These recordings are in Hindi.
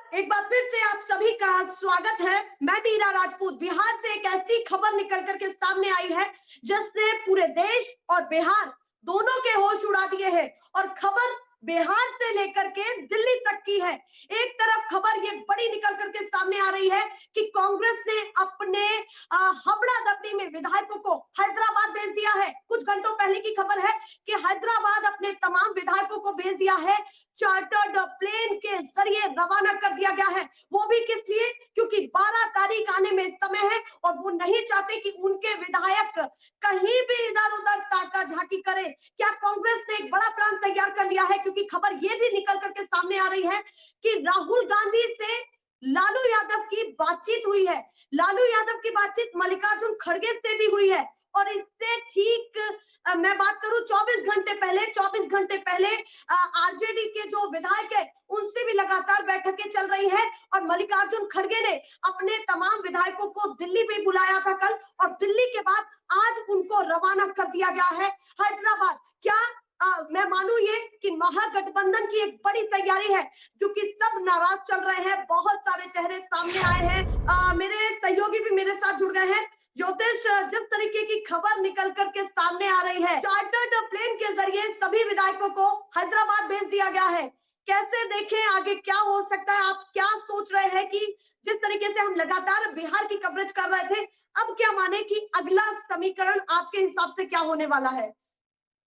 एक बार फिर से आप सभी का स्वागत है। मैं मीरा राजपूत। बिहार से एक ऐसी खबर निकल करके सामने आई है जिसने पूरे देश और बिहार दोनों के होश उड़ा दिए हैं। और खबर बिहार से लेकर के दिल्ली तक की है। एक तरफ खबर ये बड़ी निकल करके सामने आ रही है कि कांग्रेस ने अपने हबड़ा दबड़ी में विधायकों को हैदराबाद भेज दिया है। कुछ घंटों पहले की खबर है कि हैदराबाद अपने तमाम विधायकों को भेज दिया है। चार्टर्ड प्लेन के जरिए रवाना कर दिया गया है। वो भी किस लिए? क्योंकि 12 तारीख आने में समय है और वो नहीं चाहते कि उनके विधायक कहीं भी इधर उधर ताका झाकी करे। क्या कांग्रेस ने एक बड़ा प्लान तैयार कर लिया है? क्योंकि खबर ये भी निकल करके सामने आ रही है कि राहुल गांधी से लालू यादव की बातचीत हुई है। लालू यादव की बातचीत मल्लिकार्जुन खड़गे से भी हुई है। और इससे ठीक मैं बात करूं 24 घंटे पहले आरजेडी के जो विधायक है उनसे भी लगातार बैठकें चल रही है। और मल्लिकार्जुन खड़गे ने अपने तमाम विधायकों को दिल्ली भी बुलाया था कल, और दिल्ली के बाद आज उनको रवाना कर दिया गया है हैदराबाद। क्या मैं मानूं ये कि महागठबंधन की एक बड़ी तैयारी है, क्योंकि सब नाराज चल रहे हैं। बहुत सारे चेहरे सामने आए हैं। मेरे सहयोगी भी मेरे साथ जुड़ गए हैं। ज्योतिष, जिस तरीके की खबर निकल करके सामने आ रही है, चार्टर्ड प्लेन के जरिए सभी विधायकों को हैदराबाद भेज दिया गया है। कैसे देखें आगे क्या हो सकता है? आप क्या सोच रहे हैं कि जिस तरीके से हम लगातार बिहार की कवरेज कर रहे थे, अब क्या माने कि अगला समीकरण आपके हिसाब से क्या होने वाला है?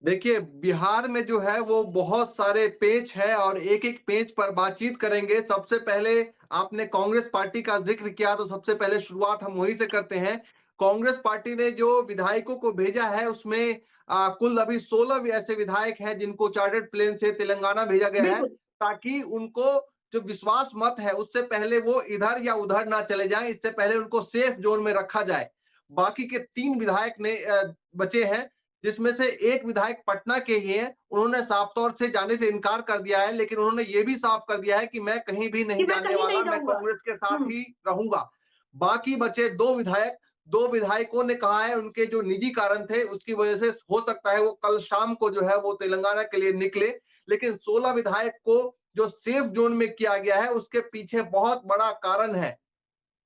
देखिए, बिहार में जो है वो बहुत सारे पेच है और एक-एक पेच पर बातचीत करेंगे। सबसे पहले आपने कांग्रेस पार्टी का जिक्र किया, तो सबसे पहले शुरुआत हम वहीं से करते हैं। कांग्रेस पार्टी ने जो विधायकों को भेजा है उसमें कुल अभी 16 ऐसे विधायक हैं जिनको चार्टर्ड प्लेन से तेलंगाना भेजा गया है, बिल्कुल। ताकि उनको जो विश्वास मत है उससे पहले वो इधर या उधर ना चले जाएं, इससे पहले उनको सेफ जोन में रखा जाए। बाकी के 3 विधायक ने बचे हैं, जिसमें से एक विधायक पटना के ही हैं। उन्होंने साफ तौर से जाने से इनकार कर दिया है, लेकिन उन्होंने ये भी साफ कर दिया है कि मैं कहीं भी कि नहीं मैं जाने कहीं वाला, नहीं मैं जाऊंगा। कांग्रेस के साथ हम्म। ही रहूंगा। बाकी बचे 2 विधायक, 2 विधायकों ने कहा है उनके जो निजी कारण थे उसकी वजह से हो सकता है वो कल शाम को जो है वो तेलंगाना के लिए निकले। लेकिन 16 विधायक को जो सेफ जोन में किया गया है उसके पीछे बहुत बड़ा कारण है।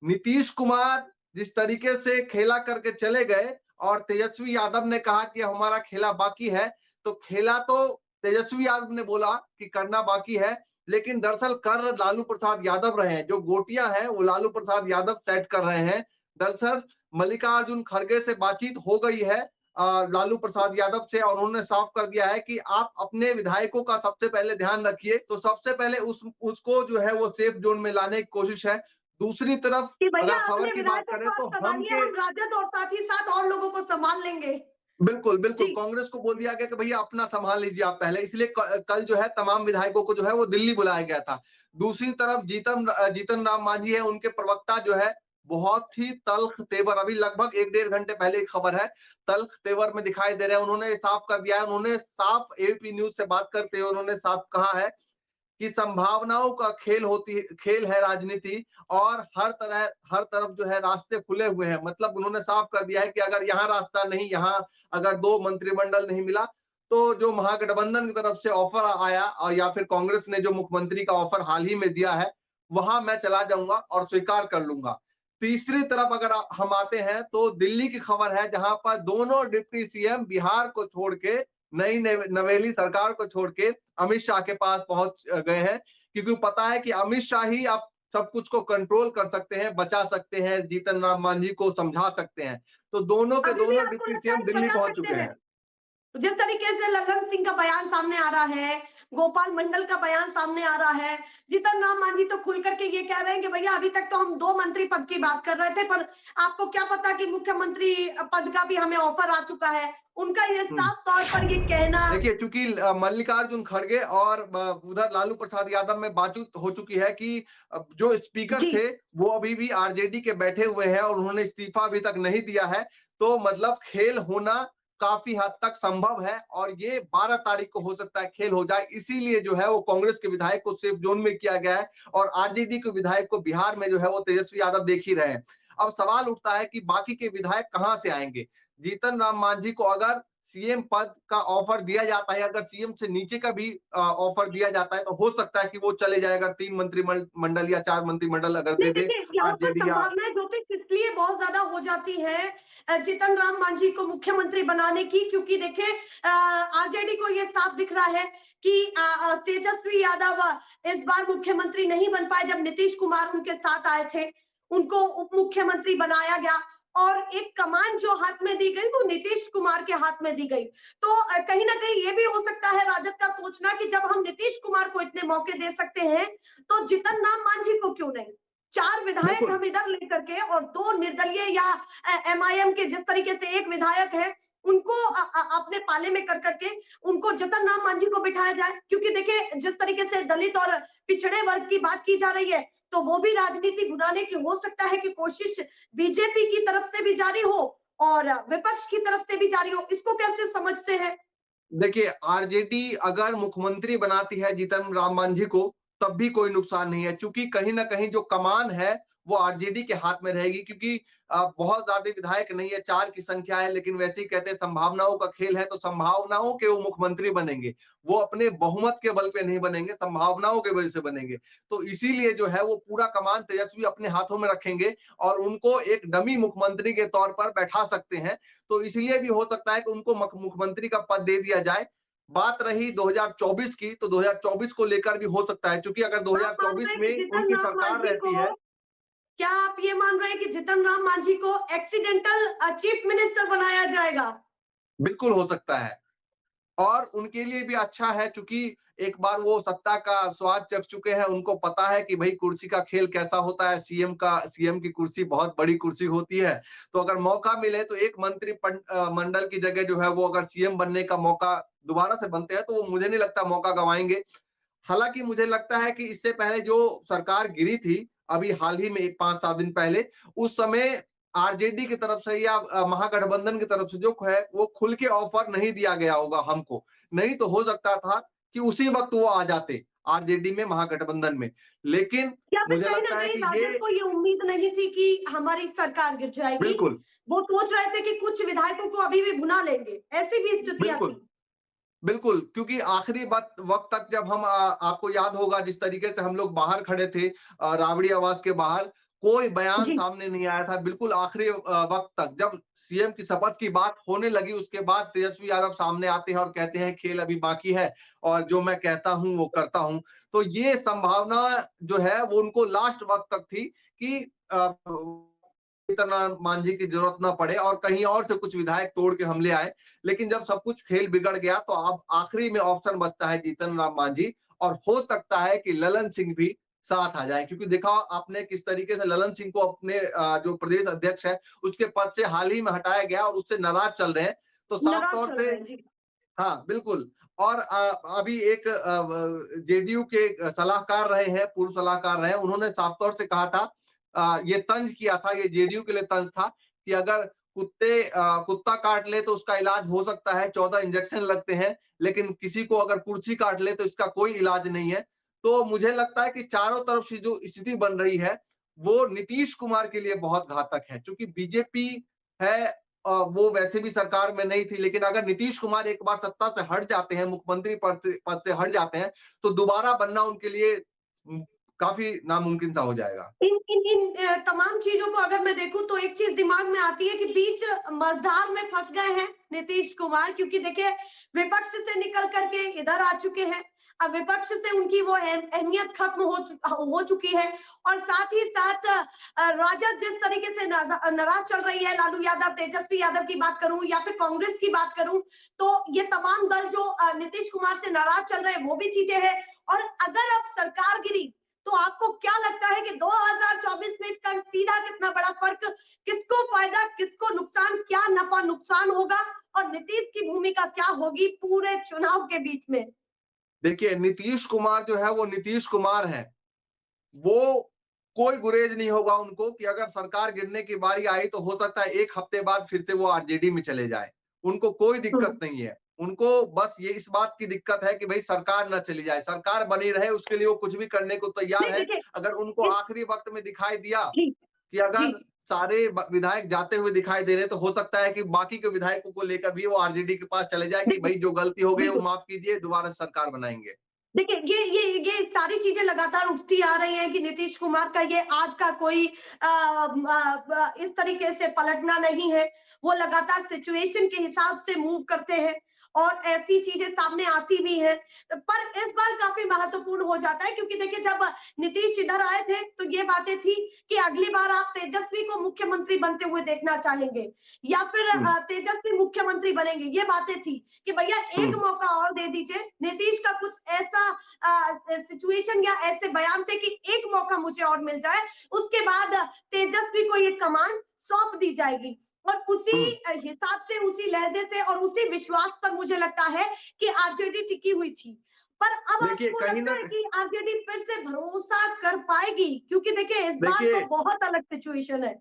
नीतीश कुमार जिस तरीके से खेला करके चले गए और तेजस्वी यादव ने कहा कि हमारा खेला बाकी है, तो खेला तो तेजस्वी यादव ने बोला कि करना बाकी है, लेकिन दरअसल कर लालू प्रसाद यादव रहे हैं। जो गोटियां हैं वो लालू प्रसाद यादव सेट कर रहे हैं। दरअसल मल्लिकार्जुन खड़गे से बातचीत हो गई है लालू प्रसाद यादव से, और उन्होंने साफ कर दिया है कि आप अपने विधायकों का सबसे पहले ध्यान रखिए। तो सबसे पहले उसको जो है वो सेफ जोन में लाने की कोशिश है। दूसरी तरफ कि अगर भैया खबर अपने की बात विधायकों करें को आप तो हम संभालिए, के हम राजद और साथ ही साथ और लोगों को संभाल लेंगे। बिल्कुल, बिल्कुल जी। कांग्रेस को बोल दिया गया कि भैया अपना संभाल लीजिए आप पहले, इसलिए कल जो है तमाम विधायकों को जो है वो दिल्ली बुलाया गया था। दूसरी तरफ जीतन राम मांझी है, उनके प्रवक्ता जो है बहुत ही तल्ख तेवर, अभी लगभग 1 डेढ़ घंटे पहले की खबर है, तल्ख तेवर में दिखाई दे रहे हैं। उन्होंने साफ कर दिया है, उन्होंने साफ एबीपी न्यूज़ से बात करते हुए उन्होंने साफ कहा है कि संभावनाओं का खेल है राजनीति, और हर तरफ जो है रास्ते खुले हुए हैं। मतलब उन्होंने साफ कर दिया है कि अगर यहाँ रास्ता नहीं, यहाँ अगर 2 मंत्रिमंडल नहीं मिला, तो जो महागठबंधन की तरफ से ऑफर आया और या फिर कांग्रेस ने जो मुख्यमंत्री का ऑफर हाल ही में दिया है, वहां मैं चला जाऊंगा और स्वीकार कर लूंगा। तीसरी तरफ अगर हम आते हैं तो दिल्ली की खबर है, जहां पर दोनों डिप्टी सीएम बिहार को छोड़ के, नई नवेली सरकार को छोड़ के अमित शाह के पास पहुंच गए हैं, क्योंकि पता है कि अमित शाह ही अब सब कुछ को कंट्रोल कर सकते हैं, बचा सकते हैं, जीतन राम मांझी को समझा सकते हैं। तो दोनों के अभी भी दोनों आपको डिप्टी लगता है सीएम कि दिल्ली बचा पहुंच सकते चुके हैं? हैं। जिस तरीके से ललन सिंह का बयान सामने आ रहा है, गोपाल मंडल का बयान सामने आ रहा है, जीतन राम मांझी तो खुल करके ये कह रहे हैं कि भैया अभी तक तो हम 2 मंत्री पद की बात कर रहे थे, पर आपको क्या पता कि मुख्यमंत्री पद का भी हमें ऑफर आ चुका है। उनका ये साफ तौर पर ये कहना। देखिए, चूंकि मल्लिकार्जुन खड़गे और उधर लालू प्रसाद यादव में बातचीत हो चुकी है कि जो स्पीकर जी। थे वो अभी भी आरजेडी के बैठे हुए हैं और उन्होंने इस्तीफा अभी तक नहीं दिया है। तो मतलब खेल होना काफी हद तक संभव है, और ये 12 तारीख को हो सकता है खेल हो जाए। इसीलिए जो है वो कांग्रेस के विधायक को सेफ जोन में किया गया है, और आरजेडी के विधायक को बिहार में जो है वो तेजस्वी यादव देख ही रहे हैं। अब सवाल उठता है कि बाकी के विधायक कहां से आएंगे? जीतन राम मांझी को अगर सीएम पद का ऑफर दिया जाता है, अगर सीएम से नीचे का भी ऑफर दिया जाता है तो हो सकता है कि वो चले जाए, अगर 3 मंत्रिमंडल या 4 मंत्रिमंडल अगर दे नहीं दे देखिए, यहाँ पर आरजेडी या संभावनाएं ज्योतिष इसलिए बहुत ज्यादा हो जाती है जीतन राम मांझी को मुख्यमंत्री बनाने की, क्योंकि देखिए आरजेडी को ये साफ दिख रहा है कि तेजस्वी यादव इस बार मुख्यमंत्री नहीं बन पाए। जब नीतीश कुमार उनके साथ आए थे, उनको उप मुख्यमंत्री बनाया गया और एक कमान जो हाथ में दी गई वो नीतीश कुमार के हाथ में दी गई। तो कहीं ना कहीं ये भी हो सकता है राजद का सोचना कि जब हम नीतीश कुमार को इतने मौके दे सकते हैं तो जीतन राम मांझी को क्यों नहीं। 4 विधायक बिल्कुल हम इधर लेकर के और 2 निर्दलीय या एमआईएम के जिस तरीके से एक विधायक है उनको अपने पाले में कर करके उनको जीतन राम मांझी को बिठाया जाए, क्योंकि देखिए जिस तरीके से दलित और पिछड़े वर्ग की बात की जा रही है तो वो भी राजनीति भुनाने की हो सकता है कि कोशिश बीजेपी की तरफ से भी जारी हो और विपक्ष की तरफ से भी जारी हो। इसको कैसे समझते हैं? देखिए, आरजेडी अगर मुख्यमंत्री बनाती है जीतन राम मांझी को तब भी कोई नुकसान नहीं है, क्योंकि कहीं ना कहीं जो कमान है वो आरजेडी के हाथ में रहेगी, क्योंकि बहुत ज्यादा विधायक नहीं है, 4 की संख्या है, लेकिन वैसे ही कहते हैं संभावनाओं का खेल है, तो संभावनाओं के वो मुख्यमंत्री बनेंगे, वो अपने बहुमत के बल पे नहीं बनेंगे, संभावनाओं के वजह से बनेंगे। तो इसीलिए जो है वो पूरा कमान तेजस्वी अपने हाथों में रखेंगे और उनको एक डमी मुख्यमंत्री के तौर पर बैठा सकते हैं। तो इसलिए भी हो सकता है कि उनको मुख्यमंत्री का पद दे दिया जाए। बात रही 2024 की, तो 2024 को लेकर भी हो सकता है, क्योंकि अगर आप मान 2024 रहे हैं में कि जीतन उनकी राम सरकार मांझी रहती को, है। क्या आप ये मान रहे हैं कि जीतन राम मांझी को एक्सीडेंटल चीफ मिनिस्टर बनाया जाएगा? बिल्कुल हो सकता है, और उनके लिए भी अच्छा है, क्योंकि एक बार वो सत्ता का स्वाद चख चुके हैं, उनको पता है कि भाई कुर्सी का खेल कैसा होता है, सीएम की कुर्सी बहुत बड़ी कुर्सी होती है। तो अगर मौका मिले तो एक मंडल की जगह जो है वो अगर सीएम बनने का मौका दोबारा से बनते हैं तो वो मुझे नहीं लगता मौका गंवाएंगे। हालांकि मुझे लगता है कि इससे पहले जो सरकार गिरी थी, अभी हाल ही में 5-7 दिन पहले, उस समय आरजेडी की तरफ से या महागठबंधन की तरफ से जो है वो खुल के ऑफर नहीं दिया गया होगा हमको, नहीं तो हो सकता था कि उसी वक्त वो आ जाते आरजेडी में, महागठबंधन में। लेकिन या फिर मुझे कहीं ना लगता है कहीं कि ये राजद को ये उम्मीद नहीं थी कि हमारी सरकार गिर जाएगी, बिल्कुल वो सोच रहे थे कि कुछ विधायकों को अभी भी भुना लेंगे, ऐसी भी स्थितियां बिल्कुल थी। बिल्कुल, क्योंकि आखिरी वक्त तक जब हम आपको याद होगा जिस तरीके से हम लोग बाहर खड़े थे, राबड़ी आवास के बाहर, कोई बयान जी सामने नहीं आया था, बिल्कुल आखिरी वक्त तक। जब सीएम की शपथ की बात होने लगी उसके बाद तेजस्वी यादव सामने आते हैं और कहते हैं खेल अभी बाकी है और जो मैं कहता हूं वो करता हूं। तो ये संभावना जो है वो उनको लास्ट वक्त तक थी कि इतना मांझी की जरूरत ना पड़े और कहीं और से कुछ विधायक तोड़ के हमले आए। लेकिन जब सब कुछ खेल बिगड़ गया तो अब आखिरी में ऑप्शन बचता है जीतन राम मांझी, और हो सकता है कि ललन सिंह भी साथ आ जाए, क्योंकि देखा आपने किस तरीके से ललन सिंह को अपने जो प्रदेश अध्यक्ष है उसके पद से हाल ही में हटाया गया और उससे नाराज चल रहे हैं। तो साफ नाराज तौर चल से रहे हैं जी। हाँ बिल्कुल। और अभी एक जेडीयू के सलाहकार रहे हैं, पूर्व सलाहकार रहे हैं, उन्होंने साफ तौर से कहा था, ये तंज किया था, ये जेडीयू के लिए तंज था कि अगर कुत्ता काट ले तो उसका इलाज हो सकता है, 14 इंजेक्शन लगते हैं, लेकिन किसी को अगर कुर्सी काट ले तो इसका कोई इलाज नहीं है। तो मुझे लगता है कि चारों तरफ से जो स्थिति बन रही है वो नीतीश कुमार के लिए बहुत घातक है, क्योंकि बीजेपी है, वो वैसे भी सरकार में नहीं थी, लेकिन अगर नीतीश कुमार एक बार सत्ता से हट जाते हैं, मुख्यमंत्री पद से हट जाते हैं, तो दोबारा बनना उनके लिए काफी नामुमकिन सा हो जाएगा। इन तमाम चीजों को अगर मैं देखूं तो एक चीज दिमाग में आती है कि बीच मझधार में फंस गए हैं नीतीश कुमार, क्योंकि देखिए विपक्ष से निकल करके इधर आ चुके हैं, अब विपक्ष से उनकी वो अहमियत खत्म हो चुकी है, और साथ ही साथ राजद जिस तरीके से नाराज चल रही है, लालू यादव, तेजस्वी यादव की बात करूं या फिर कांग्रेस की बात करूं, तो ये तमाम दल जो नीतीश कुमार से नाराज चल रहे हैं वो भी चीजें हैं। और अगर अब सरकार गिरी तो आपको क्या लगता है कि 2024 में इसका सीधा कितना बड़ा फर्क, किसको फायदा किसको नुकसान, क्या नफा नुकसान होगा और नीतीश की भूमिका क्या होगी पूरे चुनाव के बीच में? देखिए, नीतीश कुमार जो है वो नीतीश कुमार है, वो कोई गुरेज नहीं होगा उनको कि अगर सरकार गिरने की बारी आई तो हो सकता है 1 हफ्ते बाद फिर से वो आरजेडी में चले जाए, उनको कोई दिक्कत नहीं है। उनको बस ये इस बात की दिक्कत है कि भाई सरकार ना चली जाए, सरकार बनी रहे, उसके लिए वो कुछ भी करने को तैयार नहीं है। देखिए, अगर उनको आखिरी वक्त में दिखाई दिया जी कि अगर जी सारे विधायक जाते हुए दिखाई दे रहे हैं, तो हो सकता है कि बाकी के विधायकों को लेकर भी वो आरजेडी के पास चले जाए कि भाई जो गलती हो गई वो बिल्कुल। माफ कीजिए, दोबारा सरकार बनाएंगे। देखिए ये सारी चीजें लगातार उठती आ रही हैं कि नीतीश कुमार का ये आज का कोई इस तरीके से पलटना नहीं है। वो लगातार सिचुएशन के हिसाब से मूव करते हैं और ऐसी चीजें सामने आती भी हैं। पर इस बार काफी महत्वपूर्ण हो जाता है क्योंकि देखिए जब नीतीश इधर आए थे तो ये बातें थी कि अगली बार आप तेजस्वी को मुख्यमंत्री बनते हुए देखना चाहेंगे या फिर तेजस्वी मुख्यमंत्री बनेंगे। ये बातें थी कि भैया एक मौका और दे दीजिए। नीतीश का कुछ ऐसा सिचुएशन या ऐसे बयान थे कि एक मौका मुझे और मिल जाए, उसके बाद तेजस्वी को ये कमान सौंप दी जाएगी। और उसी हिसाब से, उसी लहजे से और उसी विश्वास पर मुझे लगता है कि आरजेडी टिकी हुई थी। पर अब देखिए आपको कहीं लगता ना है कि आरजेडी फिर से भरोसा कर पाएगी? क्योंकि देखिए इस बार देखिए तो बहुत अलग सिचुएशन है।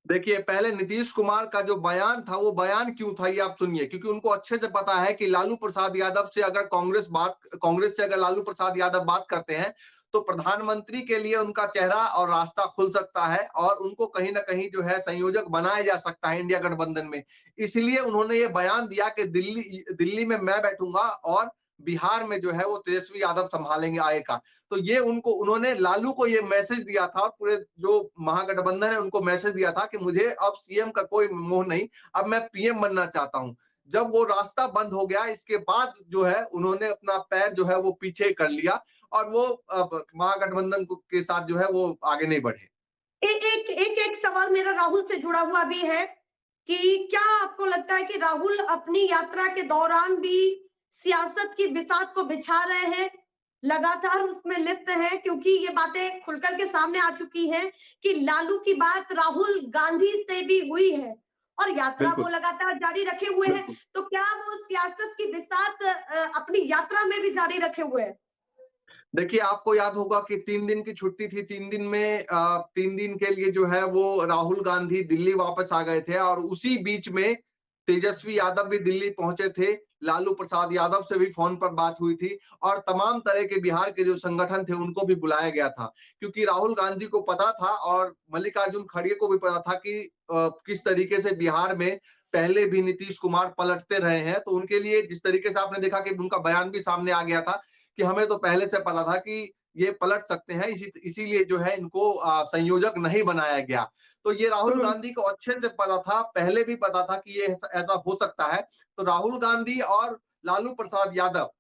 देखिए पहले नीतीश कुमार का जो बयान था वो बयान क्यों था ये आप सुनिए, क्योंकि उनको अच्छे से पता है कि लालू प्रसाद यादव से अगर कांग्रेस से अगर लालू प्रसाद यादव बात करते हैं तो प्रधानमंत्री के लिए उनका चेहरा और रास्ता खुल सकता है और उनको कहीं ना कहीं जो है संयोजक बनाया जा सकता है इंडिया गठबंधन में। इसलिए उन्होंने ये बयान दिया कि दिल्ली में मैं बैठूंगा और बिहार में जो है वो तेजस्वी यादव संभालेंगे आए का। तो ये उन्होंने लालू को ये मैसेज दिया था, पूरे जो महागठबंधन है उनको मैसेज दिया था कि मुझे अब सीएम का कोई मोह नहीं, अब मैं पीएम बनना चाहता हूं। जब वो रास्ता बंद हो गया इसके बाद जो है उन्होंने अपना पैर जो है वो पीछे कर लिया और वो महागठबंधन के साथ जो है वो आगे नहीं बढ़े। एक सवाल मेरा राहुल से जुड़ा हुआ भी है कि क्या आपको लगता है कि राहुल अपनी यात्रा के दौरान भी सियासत की बिसात को बिछा रहे हैं, लगातार उसमें लिप्त हैं? क्योंकि ये बातें खुलकर के सामने आ चुकी हैं कि लालू की बात राहुल गांधी से भी हुई है और यात्रा वो लगातार जारी रखे हुए हैं। तो क्या वो सियासत की बिसात अपनी यात्रा में भी जारी रखे हुए हैं? देखिए आपको याद होगा कि 3 दिन की छुट्टी थी, 3 दिन में 3 दिन के लिए जो है वो राहुल गांधी दिल्ली वापस आ गए थे और उसी बीच में तेजस्वी यादव भी दिल्ली पहुंचे थे। लालू प्रसाद यादव से भी फोन पर बात हुई थी और तमाम तरह के बिहार के जो संगठन थे उनको भी बुलाया गया था, क्योंकि राहुल गांधी को पता था और मल्लिकार्जुन खड़गे को भी पता था कि किस तरीके से बिहार में पहले भी नीतीश कुमार पलटते रहे हैं। तो उनके लिए जिस तरीके से आपने देखा कि उनका बयान भी सामने आ गया था कि हमें तो पहले से पता था कि ये पलट सकते हैं, इसीलिए जो है इनको संयोजक नहीं बनाया गया। तो ये राहुल गांधी को अच्छे से पता था, पहले भी पता था कि ये ऐसा हो सकता है। तो राहुल गांधी और लालू प्रसाद यादव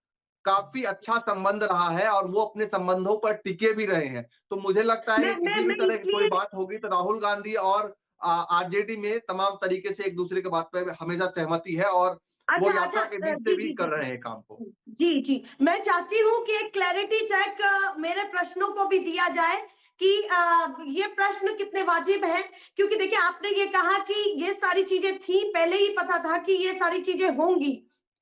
काफी अच्छा संबंध रहा है और वो अपने संबंधों पर टिके भी रहे हैं। तो मुझे लगता है किसी भी तरह की कोई बात होगी तो राहुल गांधी और आरजेडी में तमाम तरीके से एक दूसरे के बात पे हमेशा सहमति है और वो यात्रा के बीच से भी कर रहे हैं काम को। जी। मैं चाहती हूँ कि एक क्लैरिटी चेक मेरे प्रश्नों को भी दिया जाए कि ये प्रश्न कितने वाजिब हैं, क्योंकि देखिए आपने ये कहा कि ये सारी चीजें थी, पहले ही पता था कि ये सारी चीजें होंगी,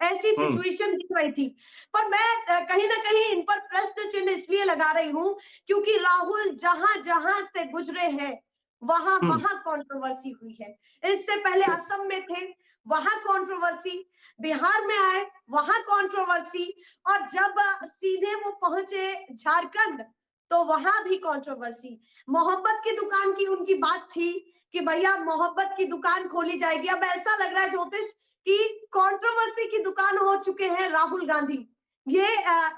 ऐसी सिचुएशन दिख रही थी। पर मैं कहीं ना कहीं इन पर प्रश्न चिन्ह इसलिए लगा रही हूँ क्योंकि राहुल जहां जहां से गुजरे हैं वहां वहां कंट्रोवर्सी हुई है। इससे पहले असम में थे, वहां कंट्रोवर्सी, बिहार में आए वहां कंट्रोवर्सी, और जब सीधे वो पहुंचे झारखंड तो वहां भी कंट्रोवर्सी। मोहब्बत की दुकान की उनकी बात थी कि भैया मोहब्बत की दुकान खोली जाएगी। अब ऐसा लग रहा है ज्योतिष कि कंट्रोवर्सी की दुकान हो चुके हैं राहुल गांधी। ये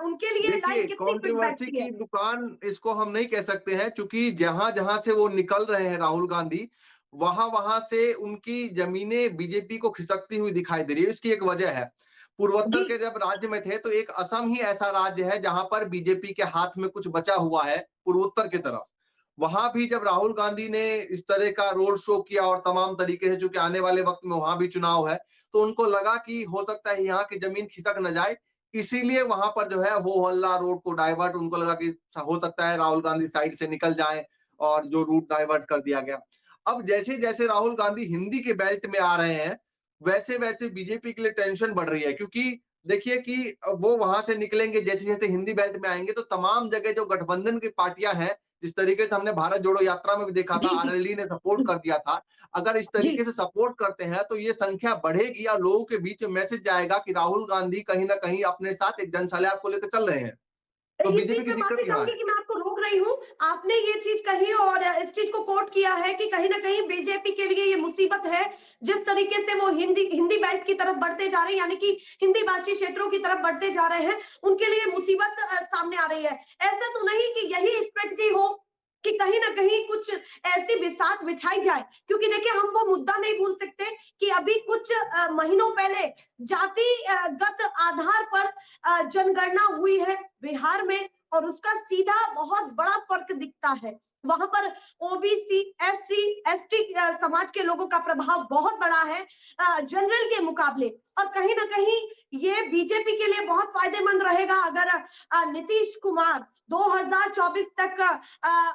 उनके लिए देखिए कंट्रोवर्सी की दुकान इसको हम नहीं कह सकते हैं, क्योंकि जहां जहां से वो निकल रहे हैं राहुल गांधी वहां वहां से उनकी जमीनें बीजेपी को खिसकती हुई दिखाई दे रही है। इसकी एक वजह है, पूर्वोत्तर के जब राज्य में थे तो एक असम ही ऐसा राज्य है जहां पर बीजेपी के हाथ में कुछ बचा हुआ है पूर्वोत्तर की तरफ। वहां भी जब राहुल गांधी ने इस तरह का रोड शो किया और तमाम तरीके से, चूंकि आने वाले वक्त में वहां भी चुनाव है, तो उनको लगा कि हो सकता है यहाँ की जमीन खिसक न जाए, इसीलिए वहां पर जो है हो हल्ला रोड को डाइवर्ट, उनको लगा कि हो सकता है राहुल गांधी साइड से निकल जाए और जो रूट डाइवर्ट कर दिया गया। अब जैसे जैसे राहुल गांधी हिंदी के बेल्ट में आ रहे हैं वैसे वैसे बीजेपी के लिए टेंशन बढ़ रही है, क्योंकि देखिए कि वो वहां से निकलेंगे, जैसे जैसे हिंदी बेल्ट में आएंगे तो तमाम जगह जो गठबंधन की पार्टियां हैं, जिस तरीके से हमने भारत जोड़ो यात्रा में भी देखा था, आरएलडी ने सपोर्ट कर दिया था, अगर इस तरीके से सपोर्ट करते हैं तो ये संख्या बढ़ेगी और लोगों के बीच में मैसेज जाएगा कि राहुल गांधी कहीं ना कहीं अपने साथ एक जनसंपर्क को लेकर चल रहे हैं। तो बीजेपी की दिक्कत यहाँ है। कि मैं आपको रोक रही हूँ, आपने ये चीज कही और इस चीज को कोट किया है कि कहीं ना कहीं बीजेपी के लिए ये मुसीबत है, जिस तरीके से वो हिंदी हिंदी बेल्ट की तरफ बढ़ते जा रहे हैं, यानी कि हिंदी भाषी क्षेत्रों की तरफ बढ़ते जा रहे हैं, उनके लिए मुसीबत सामने आ रही है। ऐसा तो नहीं कि यही स्ट्रेटजी हो कि कहीं ना कहीं कुछ ऐसी बिसात बिछाई जाए, क्योंकि देखिए हम वो मुद्दा नहीं भूल सकते कि अभी कुछ महीनों पहले जातिगत आधार पर जनगणना हुई है बिहार में, और उसका सीधा बहुत बड़ा फर्क दिखता है। वहां पर ओबीसी, एससी, एसटी समाज के लोगों का प्रभाव बहुत बड़ा है जनरल के मुकाबले, और कहीं ना कहीं ये बीजेपी के लिए बहुत फायदेमंद रहेगा अगर नीतीश कुमार 2024 तक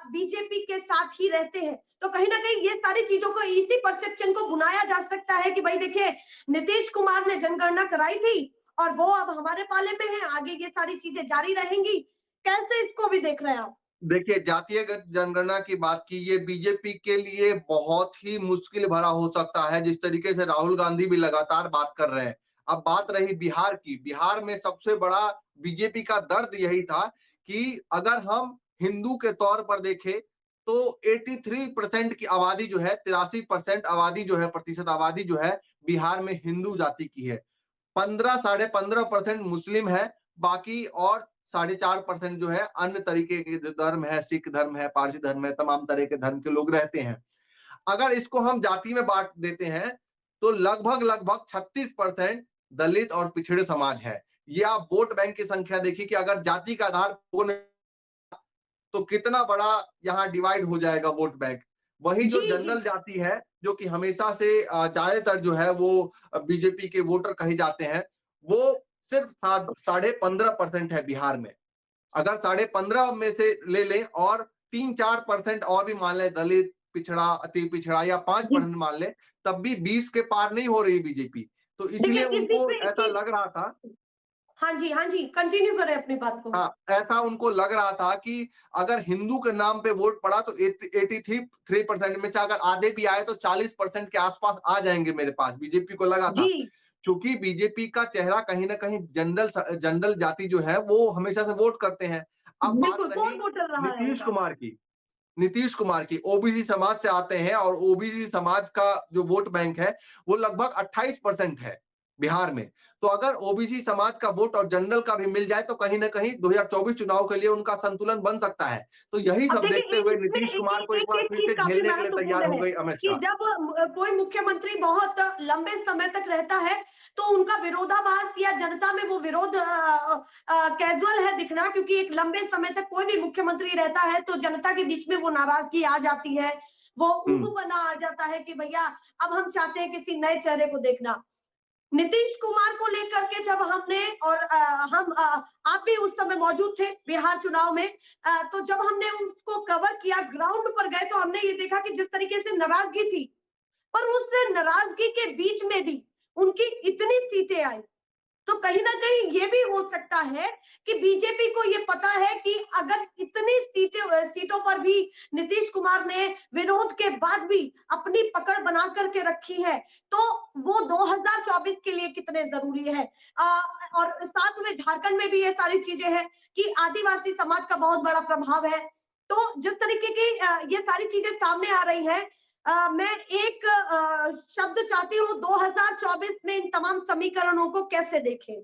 बीजेपी के साथ ही रहते हैं। तो कहीं ना कहीं ये सारी चीजों को, इसी परसेप्शन को बुनाया जा सकता है कि भाई देखिए नीतीश कुमार ने जनगणना कराई थी और वो अब हमारे पाले में है, आगे ये सारी चीजें जारी रहेंगी। कैसे इसको भी देख रहे हैं आप? देखिए, जातीयगत जनगणना की बात की, ये बीजेपी के लिए बहुत ही मुश्किल भरा हो सकता है, जिस तरीके से राहुल गांधी भी लगातार बात कर रहे हैं। अब बात रही बिहार की, बिहार में सबसे बड़ा बीजेपी का दर्द यही था कि अगर हम हिंदू के तौर पर देखें तो 83% की आबादी जो है, 83% आबादी जो है, प्रतिशत आबादी जो है बिहार में हिंदू जाति की है। 15 साढ़े 15% मुस्लिम है, बाकी और 4.5% जो है अन्य तरीके के जो धर्म है, सिख धर्म है, पारसी धर्म है, तमाम तरह के धर्म के लोग रहते हैं। अगर इसको हम जाति में बांट देते हैं तो लगभग 36% दलित और पिछड़े समाज है। ये आप वोट बैंक की संख्या देखिए कि अगर जाति का आधार तो कितना बड़ा यहाँ डिवाइड हो जाएगा वोट बैंक। वही जो जी जी जनरल जाति है, जो कि हमेशा से ज्यादातर जो है वो बीजेपी के वोटर कहे जाते हैं, वो सिर्फ 15.5% है बिहार में। अगर 15.5 में से ले लें और 3-4% और भी मान लें दलित, पिछड़ा, अति पिछड़ा या जी 5% मान लें, तब भी 20 के पार नहीं हो रही बीजेपी। तो इसलिए देखिए इस बीच उनको में एक ऐसा चीज, लग रहा था, हाँ जी कंटिन्यू करें अपनी बात को। हाँ, ऐसा उनको लग रहा था कि अगर हिंदू के नाम पे वोट पड़ा तो 83% में से अगर आधे भी आए तो 40% के आसपास आ जाएंगे मेरे पास, बीजेपी को लगा था। जी क्योंकि बीजेपी का चेहरा कहीं ना कहीं जनरल जाति जो है वो हमेशा से वोट करते हैं। अब बात बिल्कुल, रही कौन वोटर रहा है नीतीश उनका? कुमार की, नीतीश कुमार की ओबीसी समाज से आते हैं और ओबीसी समाज का जो वोट बैंक है वो लगभग 28% है बिहार में। तो अगर ओबीसी समाज का वोट और जनरल का भी मिल जाए तो कहीं ना कहीं 2024 चुनाव के लिए उनका संतुलन बन सकता है। तो यही अब सब देखते देखिए हुए इसमें नीतीश एक कुमार को एक एक एक बार एक फिर चीज से काफी झेलने के लिए तैयार महत्वपूर्ण हो है गई अमित कि शाह। जब कोई मुख्यमंत्री बहुत लंबे समय तक रहता है तो उनका विरोधाभास या जनता में वो विरोध कैजुअल है दिखना, क्योंकि एक लंबे समय तक कोई भी मुख्यमंत्री रहता है तो जनता के बीच में वो नाराजगी आ जाती है, वो हम्म। उब बना आ जाता है कि भैया अब हम चाहते हैं किसी नए चेहरे को देखना। नीतीश कुमार को लेकर के जब हमने और आप भी उस समय मौजूद थे बिहार चुनाव में, तो जब हमने उनको कवर किया, ग्राउंड पर गए, तो हमने ये देखा कि जिस तरीके से नाराजगी थी, पर उस नाराजगी के बीच में भी उनकी इतनी सीटें आई, तो कहीं ना कहीं ये भी हो सकता है कि बीजेपी को ये पता है कि अगर इतनी सीटों पर भी नीतीश कुमार ने विरोध के बाद भी अपनी पकड़ बना करके रखी है, तो वो 2024 के लिए कितने जरूरी है। और साथ में झारखंड में भी ये सारी चीजें हैं कि आदिवासी समाज का बहुत बड़ा प्रभाव है। तो जिस तरीके की ये सारी चीजें सामने आ रही हैं, मैं एक शब्द चाहती हूँ, 2024 में इन तमाम समीकरणों को कैसे देखें?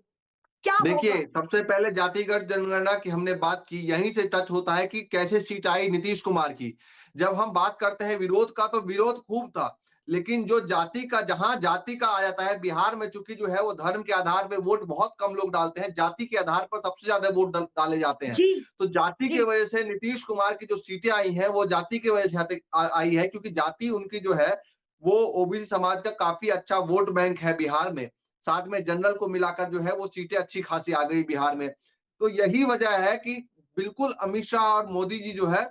क्या देखिए, होगा? सबसे पहले जातिगत जनगणना की हमने बात की, यहीं से टच होता है कि कैसे सीट आई नीतीश कुमार की। जब हम बात करते हैं विरोध का, तो विरोध खूब था, लेकिन जो जाति का, जहां जाति का आ जाता है, बिहार में चूंकि जो है वो धर्म के आधार पे वोट बहुत कम लोग डालते हैं, जाति के आधार पर सबसे ज्यादा वोट डाले जाते हैं। जी तो जाति जी की वजह से नीतीश कुमार की जो सीटें आई हैं वो जाति की वजह से आई है, क्योंकि जाति उनकी जो है वो ओबीसी समाज का काफी अच्छा वोट बैंक है बिहार में। साथ में जनरल को मिलाकर जो है वो सीटें अच्छी खासी आ गई बिहार में। तो यही वजह है कि बिल्कुल अमित शाह और मोदी जी जो है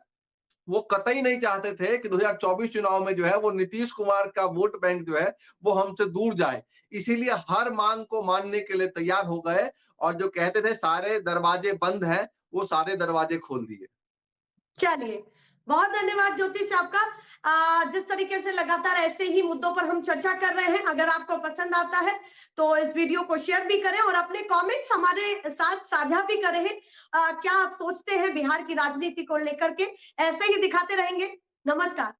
वो कतई नहीं चाहते थे कि 2024 चुनाव में जो है वो नीतीश कुमार का वोट बैंक जो है वो हमसे दूर जाए। इसीलिए हर मांग को मानने के लिए तैयार हो गए और जो कहते थे सारे दरवाजे बंद हैं, वो सारे दरवाजे खोल दिए। चलिए, बहुत धन्यवाद ज्योतिष आपका। जिस तरीके से लगातार ऐसे ही मुद्दों पर हम चर्चा कर रहे हैं, अगर आपको पसंद आता है तो इस वीडियो को शेयर भी करें और अपने कमेंट्स हमारे साथ साझा भी करें। क्या आप सोचते हैं बिहार की राजनीति को लेकर के? ऐसे ही दिखाते रहेंगे। नमस्कार।